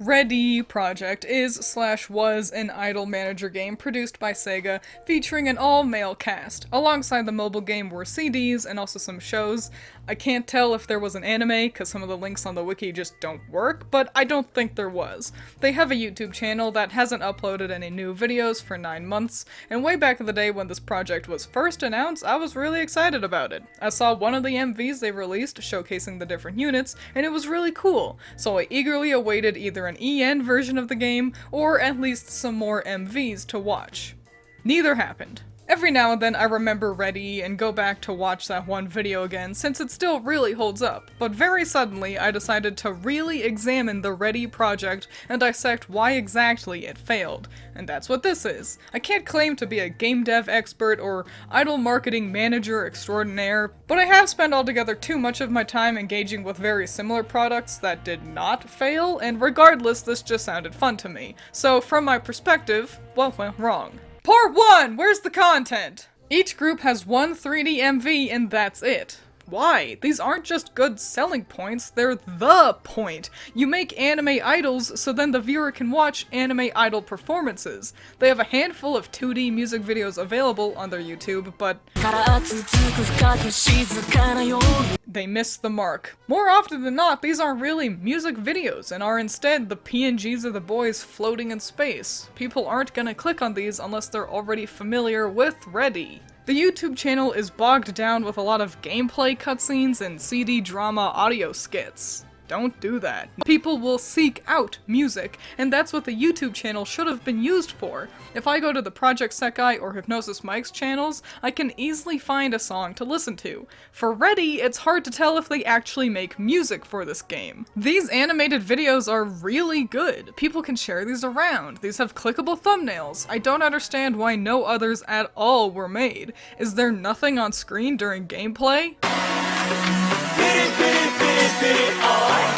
Readyyy project is/was an idol manager game produced by Sega featuring an all-male cast. Alongside the mobile game were CDs and also some shows. I can't tell if there was an anime because some of the links on the wiki just don't work, but I don't think there was. They have a YouTube channel that hasn't uploaded any new videos for 9 months, and way back in the day when this project was first announced, I was really excited about it. I saw one of the MVs they released showcasing the different units, and it was really cool, so I eagerly awaited either an EN version of the game, or at least some more MVs to watch. Neither happened. Every now and then I remember Readyyy and go back to watch that one video again since it still really holds up, but very suddenly I decided to really examine the Readyyy project and dissect why exactly it failed. And that's what this is. I can't claim to be a game dev expert or idol marketing manager extraordinaire, but I have spent altogether too much of my time engaging with very similar products that did not fail, and regardless, this just sounded fun to me. So from my perspective, what went wrong? Part 1! Where's the content? Each group has one 3D MV and that's it. Why? These aren't just good selling points, they're the point. You make anime idols so then the viewer can watch anime idol performances. They have a handful of 2D music videos available on their YouTube, but they miss the mark. More often than not, these aren't really music videos and are instead the PNGs of the boys floating in space. People aren't gonna click on these unless they're already familiar with Readyyy. The YouTube channel is bogged down with a lot of gameplay cutscenes and CD drama audio skits. Don't do that. People will seek out music, and that's what the YouTube channel should have been used for. If I go to the Project Sekai or Hypnosis Mike's channels, I can easily find a song to listen to. For Readyyy, it's hard to tell if they actually make music for this game. These animated videos are really good. People can share these around. These have clickable thumbnails. I don't understand why no others at all were made. Is there nothing on screen during gameplay?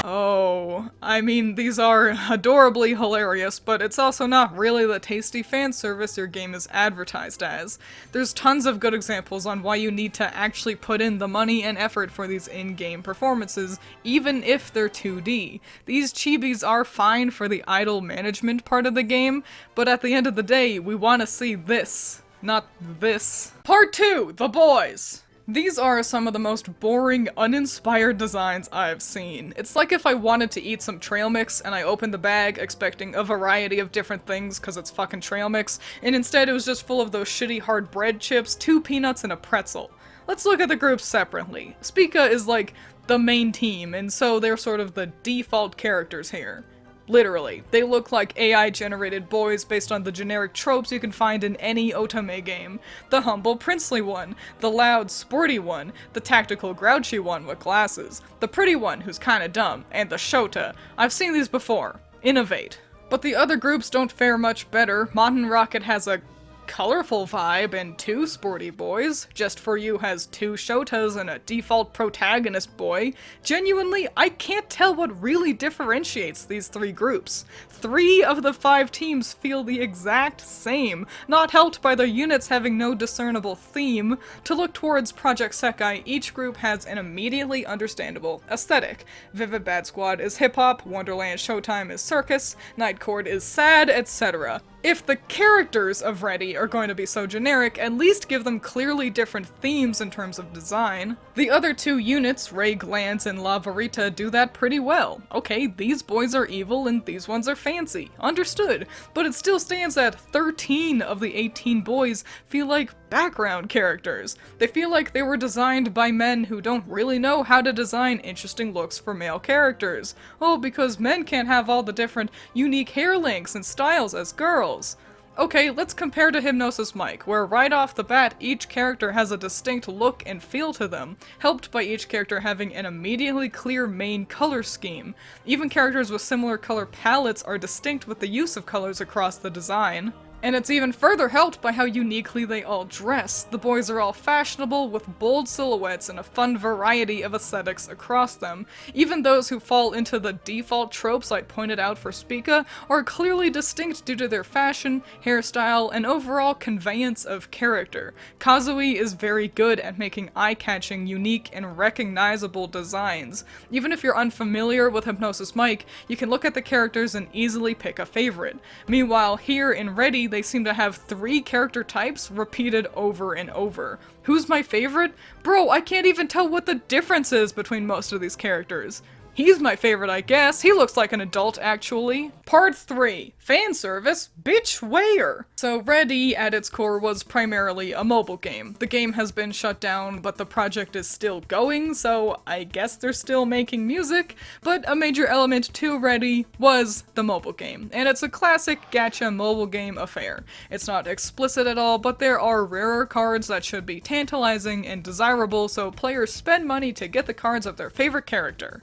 Oh, I mean, these are adorably hilarious, but it's also not really the tasty fan service your game is advertised as. There's tons of good examples on why you need to actually put in the money and effort for these in-game performances, even if they're 2D. These chibis are fine for the idol management part of the game, but at the end of the day, we want to see this, not this. Part 2, The Boys. These are some of the most boring, uninspired designs I've seen. It's like if I wanted to eat some trail mix and I opened the bag expecting a variety of different things because it's fucking trail mix, and instead it was just full of those shitty hard bread chips, 2 peanuts, and a pretzel. Let's look at the groups separately. Spica is like the main team, and so they're sort of the default characters here. Literally, they look like AI-generated boys based on the generic tropes you can find in any otome game. The humble, princely one, the loud, sporty one, the tactical, grouchy one with glasses, the pretty one who's kinda dumb, and the shota. I've seen these before. Innovate. But the other groups don't fare much better. Mountain Rocket has a colorful vibe and 2 sporty boys. Just For You has 2 shotas and a default protagonist boy. Genuinely, I can't tell what really differentiates these 3 groups. 3 of the 5 teams feel the exact same, not helped by their units having no discernible theme. To look towards Project Sekai, each group has an immediately understandable aesthetic. Vivid Bad Squad is hip-hop, Wonderland Showtime is circus, Night Court is sad, etc. If the characters of Readyyy are going to be so generic, at least give them clearly different themes in terms of design. The other 2 units, Ray Glance and La Verita, do that pretty well. Okay, these boys are evil and these ones are fancy. Understood. But it still stands that 13 of the 18 boys feel like background characters. They feel like they were designed by men who don't really know how to design interesting looks for male characters. Oh, because men can't have all the different unique hair lengths and styles as girls. Okay, let's compare to Hypnosis Mike, where right off the bat each character has a distinct look and feel to them, helped by each character having an immediately clear main color scheme. Even characters with similar color palettes are distinct with the use of colors across the design. And it's even further helped by how uniquely they all dress. The boys are all fashionable, with bold silhouettes and a fun variety of aesthetics across them. Even those who fall into the default tropes I pointed out for Spica are clearly distinct due to their fashion, hairstyle, and overall conveyance of character. Kazooie is very good at making eye-catching, unique, and recognizable designs. Even if you're unfamiliar with Hypnosis Mic, you can look at the characters and easily pick a favorite. Meanwhile, here in Readyyy, they seem to have 3 character types repeated over and over. Who's my favorite? Bro, I can't even tell what the difference is between most of these characters. He's my favorite, I guess. He looks like an adult, actually. Part 3. Fan service? Bitch, where? So Readyyy, at its core, was primarily a mobile game. The game has been shut down, but the project is still going, so I guess they're still making music. But a major element to Readyyy was the mobile game, and it's a classic gacha mobile game affair. It's not explicit at all, but there are rarer cards that should be tantalizing and desirable, so players spend money to get the cards of their favorite character.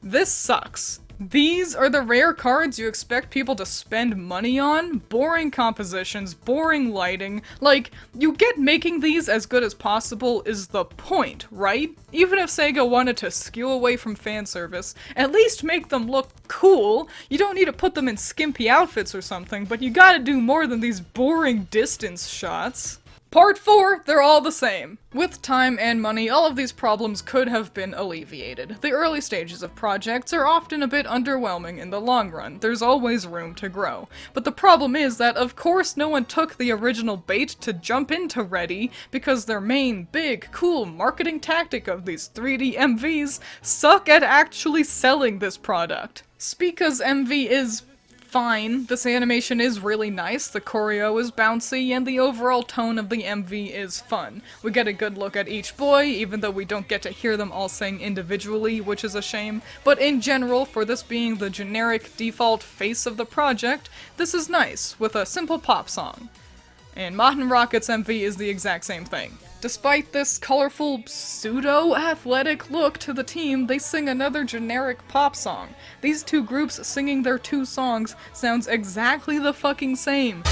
This sucks. These are the rare cards you expect people to spend money on? Boring compositions, boring lighting. Like, you get making these as good as possible is the point, right? Even if Sega wanted to skew away from fan service, at least make them look cool. You don't need to put them in skimpy outfits or something, but you gotta do more than these boring distance shots. Part 4, they're all the same. With time and money, all of these problems could have been alleviated. The early stages of projects are often a bit underwhelming in the long run. There's always room to grow. But the problem is that, of course, no one took the original bait to jump into Readyyy because their main, big, cool marketing tactic of these 3D MVs suck at actually selling this product. Spica's MV is fine. This animation is really nice, the choreo is bouncy, and the overall tone of the MV is fun. We get a good look at each boy, even though we don't get to hear them all sing individually, which is a shame. But in general, for this being the generic default face of the project, this is nice, with a simple pop song. And Mach Rocket's MV is the exact same thing. Despite this colorful, pseudo-athletic look to the team, they sing another generic pop song. These two groups singing their 2 songs sounds exactly the fucking same.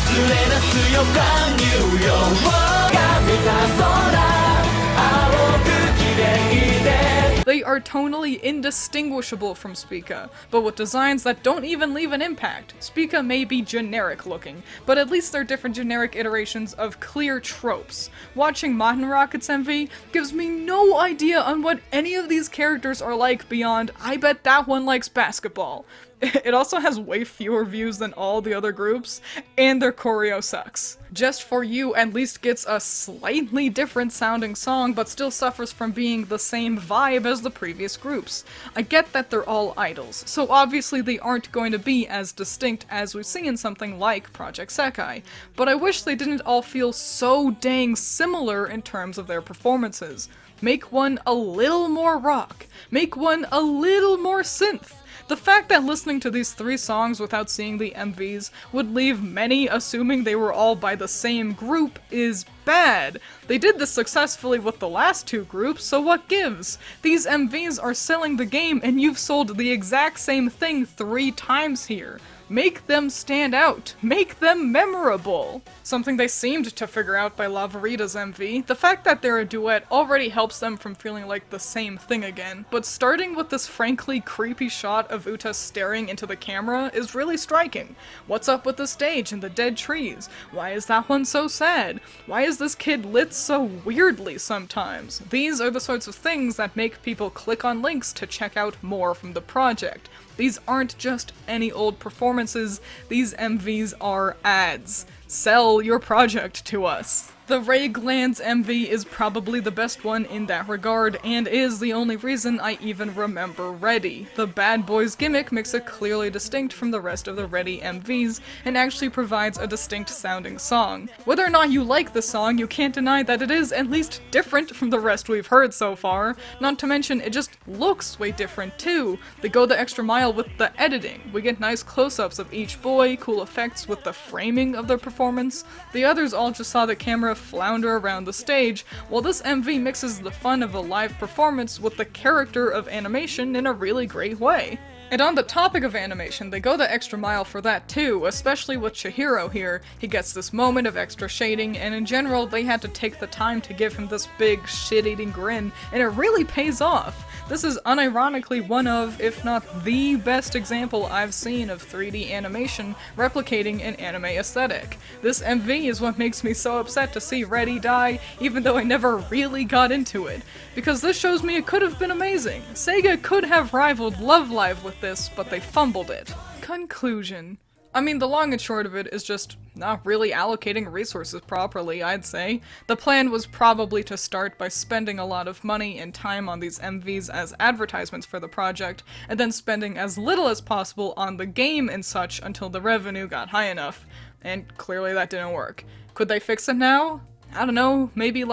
They are tonally indistinguishable from Spica, but with designs that don't even leave an impact. Spica may be generic looking, but at least they're different generic iterations of clear tropes. Watching Mach Rocket's MV gives me no idea on what any of these characters are like beyond, I bet that one likes basketball. It also has way fewer views than all the other groups, and their choreo sucks. Just For You at least gets a slightly different sounding song, but still suffers from being the same vibe as the previous groups. I get that they're all idols, so obviously they aren't going to be as distinct as we see in something like Project Sekai, but I wish they didn't all feel so dang similar in terms of their performances. Make one a little more rock. Make one a little more synth. The fact that listening to these 3 songs without seeing the MVs would leave many assuming they were all by the same group is bad. They did this successfully with the last 2 groups, so what gives? These MVs are selling the game and you've sold the exact same thing 3 times here. Make them stand out. Make them memorable. Something they seemed to figure out by Lavarita's MV. The fact that they're a duet already helps them from feeling like the same thing again, but starting with this frankly creepy shot of Uta staring into the camera is really striking. What's up with the stage and the dead trees? Why is that one so sad? Why is this kid lit so weirdly sometimes? These are the sorts of things that make people click on links to check out more from the project. These aren't just any old performances, these MVs are ads. Sell your project to us. The Ray Glands MV is probably the best one in that regard, and is the only reason I even remember Readyyy. The Bad Boys gimmick makes it clearly distinct from the rest of the Readyyy MVs, and actually provides a distinct sounding song. Whether or not you like the song, you can't deny that it is at least different from the rest we've heard so far. Not to mention, it just looks way different too. They go the extra mile with the editing. We get nice close-ups of each boy, cool effects with the framing of their performance. The others all just saw the camera flounder around the stage, while this MV mixes the fun of a live performance with the character of animation in a really great way. And on the topic of animation, they go the extra mile for that too, especially with Chihiro here. He gets this moment of extra shading, and in general, they had to take the time to give him this big, shit-eating grin, and it really pays off. This is unironically one of, if not the best example I've seen of 3D animation replicating an anime aesthetic. This MV is what makes me so upset to see Readyyy die, even though I never really got into it, because this shows me it could have been amazing. Sega could have rivaled Love Live with this, but they fumbled it. Conclusion. I mean, the long and short of it is just not really allocating resources properly, I'd say. The plan was probably to start by spending a lot of money and time on these MVs as advertisements for the project, and then spending as little as possible on the game and such until the revenue got high enough. And clearly that didn't work. Could they fix it now? I don't know, maybe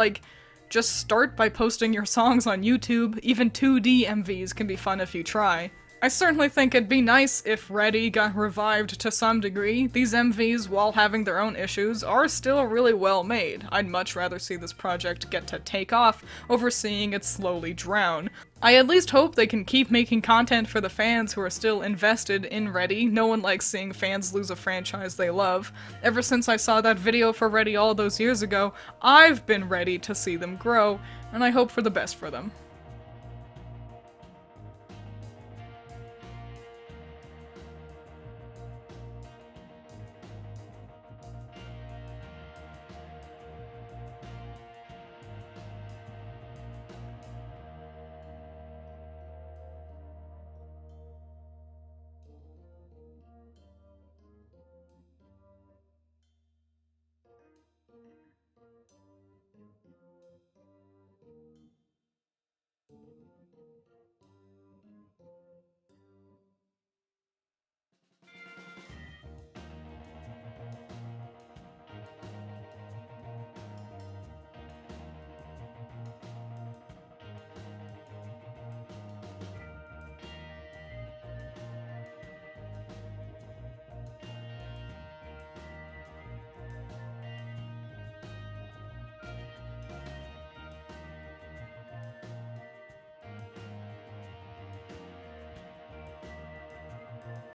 just start by posting your songs on YouTube. Even 2D MVs can be fun if you try. I certainly think it'd be nice if Readyyy got revived to some degree. These MVs, while having their own issues, are still really well made. I'd much rather see this project get to take off over seeing it slowly drown. I at least hope they can keep making content for the fans who are still invested in Readyyy. No one likes seeing fans lose a franchise they love. Ever since I saw that video for Readyyy all those years ago, I've been ready to see them grow, and I hope for the best for them.